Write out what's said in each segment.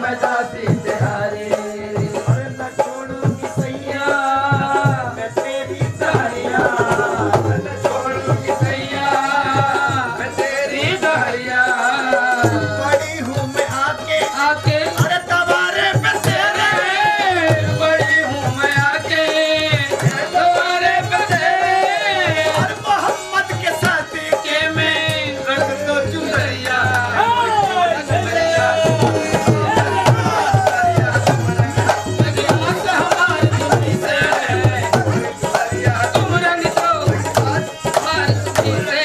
मैं दासी तिहारी अरे न छोड़ूंगी सैया मैं तेरी दारिया न छोड़ूंगी सैया मैं तेरी दारिया बड़ी हूँ मैं आके आके अरे तवारे पे तेरे बड़ी हूँ मैं आके तुम्हारे पे तेरे और मोहम्मद के साथी के मैं रख दो चुनरिया तुम रंग दो हमारे तुम्ही से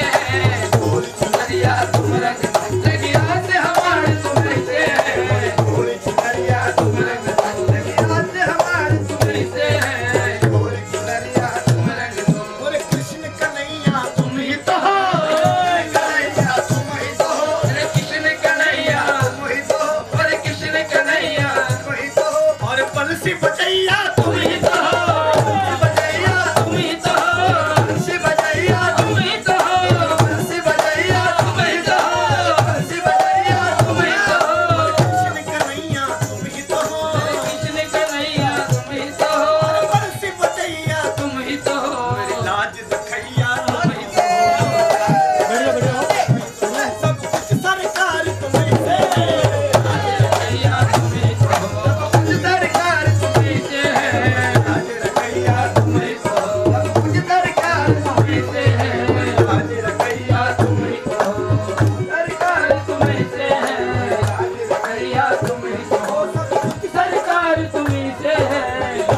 चुनरिया तुम रंग लगिया से हमारे तुम्ही से चुनरिया तुम रंग लगिया से हमारे तुम्ही से चुनरिया तुम रंग दो बोले कृष्ण कन्हैया तुम ही तो हो कन्हैया तुम ही तो हो अरे कृष्ण कन्हैया तुम ही तो हो अरे कृष्ण कन्हैया तुम ही तो हो और बंसी बजैया तुम ही तो हो बजैया तुम ही तो हो बंसी बजैया तुम ही तो हो बंसी बजैया तुम ही तो हो बंसी बजैया तुम ही तो हो कृष्ण कन्हैया तुम ही तो हो कृष्ण कन्हैया तुम ही तो हो और बंसी बजैया तुम ही तो हो लाज दिखैया तुम ही तो हो सब कुछ सरकार तुम्हीं से कन्हैया तुम ही तो हो सरकार तुम ही से है आज रखैया तुम ही तो हो सरकार तुम ही से है आज रखैया तुम ही तो हो सरकार तुम ही से है कन्हैया तुम ही तो हो सरकार तुम ही से है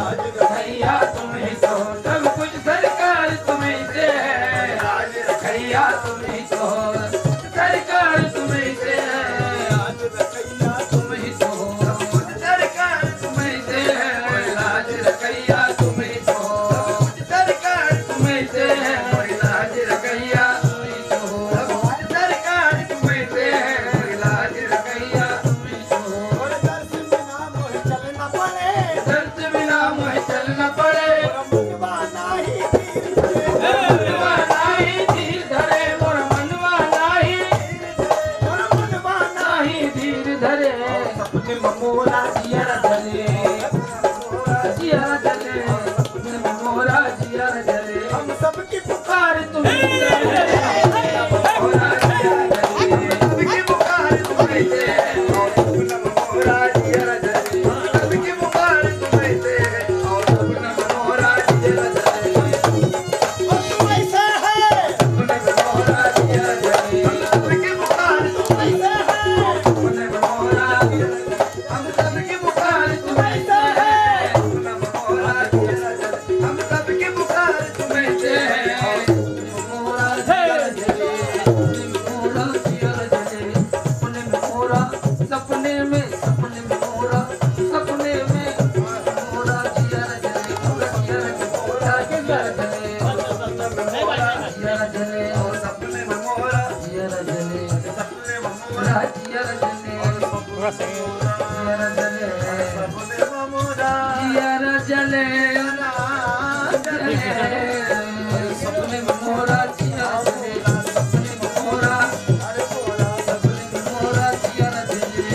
आज कन्हैया तुम ही तो हो सब कुछ सरकार तुम ही से है आज कन्हैया तुम ही तो हो सरकार तुम ही से है आज रखैया तुम ही तो हो सरकार तुम ही से है लाज रखैया तुम ही तो हो सरकार तुम ही से है लाज रखैया तुम ही तो हो सरकार तुम ही से है लाज रखैया तुम ही तो हो और दर्शन बिना मोह चलना पड़े दर्द बिना मुझे चलना पड़े मनवा नाही धीर से मनवा नाही धीर धरे मोर मनवा नाही और मनवा नाही धीर धरे सपने ममोला जियर धरे जियर धरे मोरा जियर धरे हम सबकी पुकार तुम्हें मोरा जियर धरे सबकी पुकार तुम्हें से मोरा जियर धरे सबकी पुकार तुम्हें से मोरा जियर धरे और तू ऐसा है मोरा जियर धरे सबकी पुकार तुम्हें से हम सबकी पुकार तुम्हें से हम सबकी पुकार तुम्हें से मोरा जियर जले मोरा जियर जले सपने में मोरा सपने में मोरा जियर जले मोरा जियर जले जियर जले और सपने में मोरा जियर जले सपने में मोरा जियर जले जियर जले सपने में मोरा जियर जले सपने में मोरा सपने में मोरा जियर जले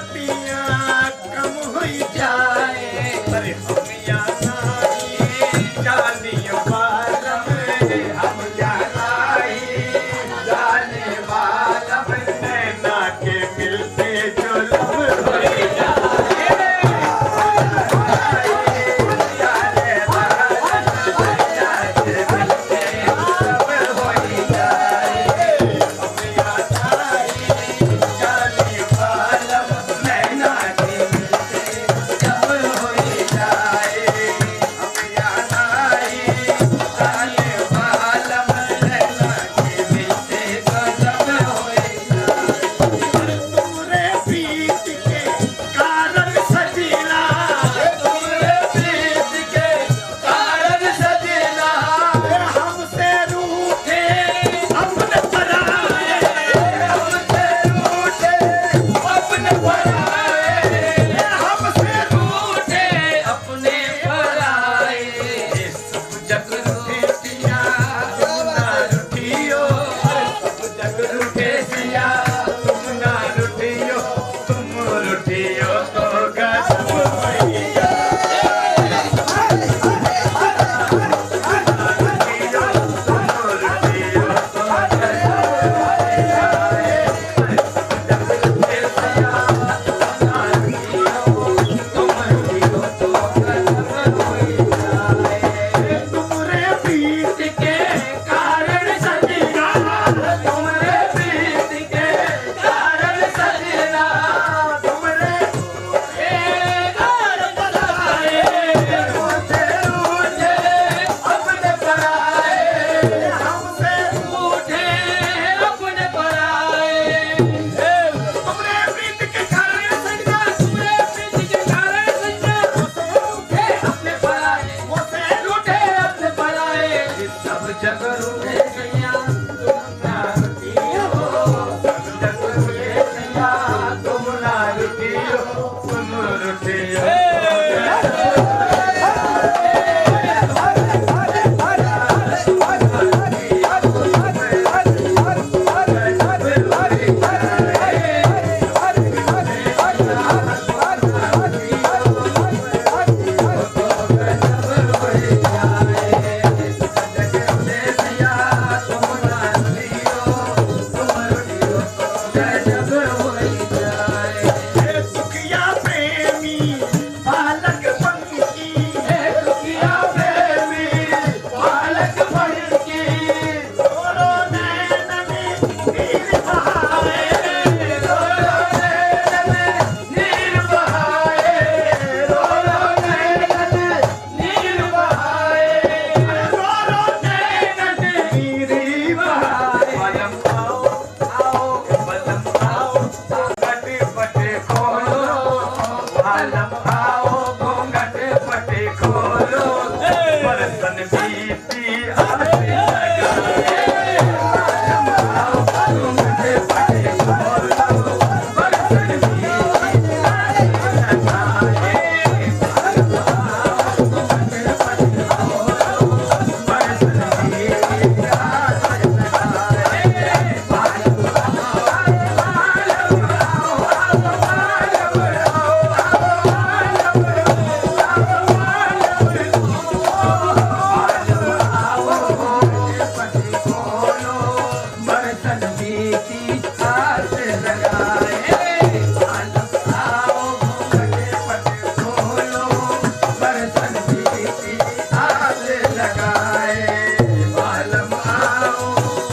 सपने लगाए बालम आओ घूंघटे पट खोलो बरसन की आस लगाए बालम आओ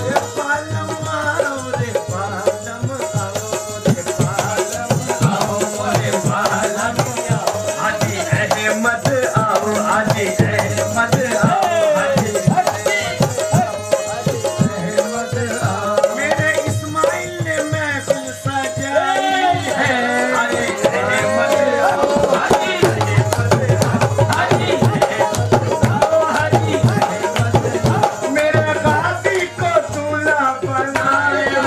रे पालम आओ रे पालम आओ रे पालम आओ मोरे बालम हाजी अहमद आओ हाजी अहमद आओ हाजी अहमद आओ मेरे इस्माइल ने महफिल सजाई है हाजी अहमद आओ हाजी हाजी आओ हाजी अहमद आओ मेरे गाजी को दूल्हा बनाया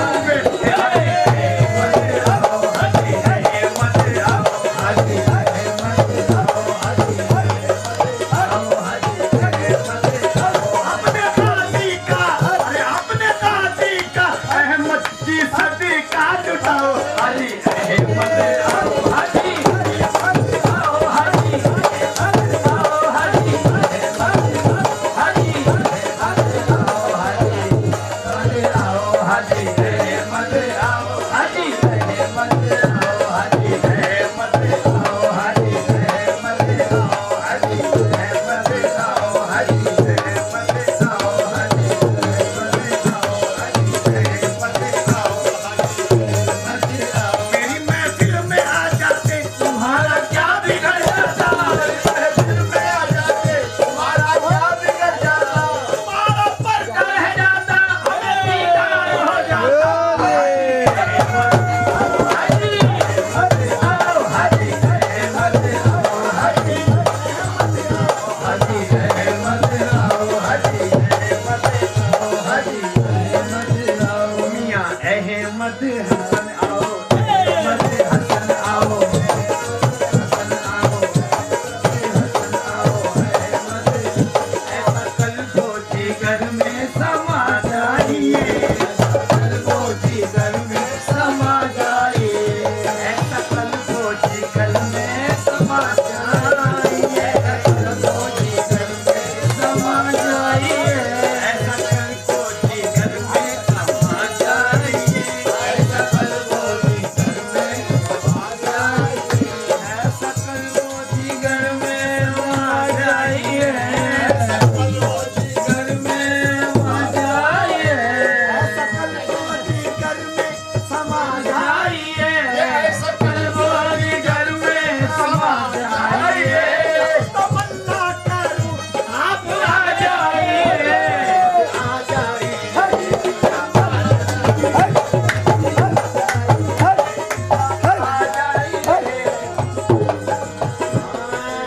अपने गाजी का अरे अपने गाजी का अहमद की सदी का जुटाओ हाजी अहमद आओ हाजी आओ हाजी आओ हाजी हाजी आओ हाजी आओ हाजी अहमद आओ हाजी अहमद आओ हाजी अहमद आओ हाजी अहमद आओ हाजी अहमद आओ हाजी अहमद आओ हाजी मेरी महफिल में आ जाते तुम्हारा क्या बिगड़ जाता महफिल में आ जाते तुम्हारा क्या बिगड़ जाता तुम्हारा पर्दा रह जाता हमें दीदार हो जाता हाजी आओ हाजी अहमद आओ हाजी हाजी अहमद आओ हाजी अहमद आओ हाजी अहमद आओ मियां अहमद हसन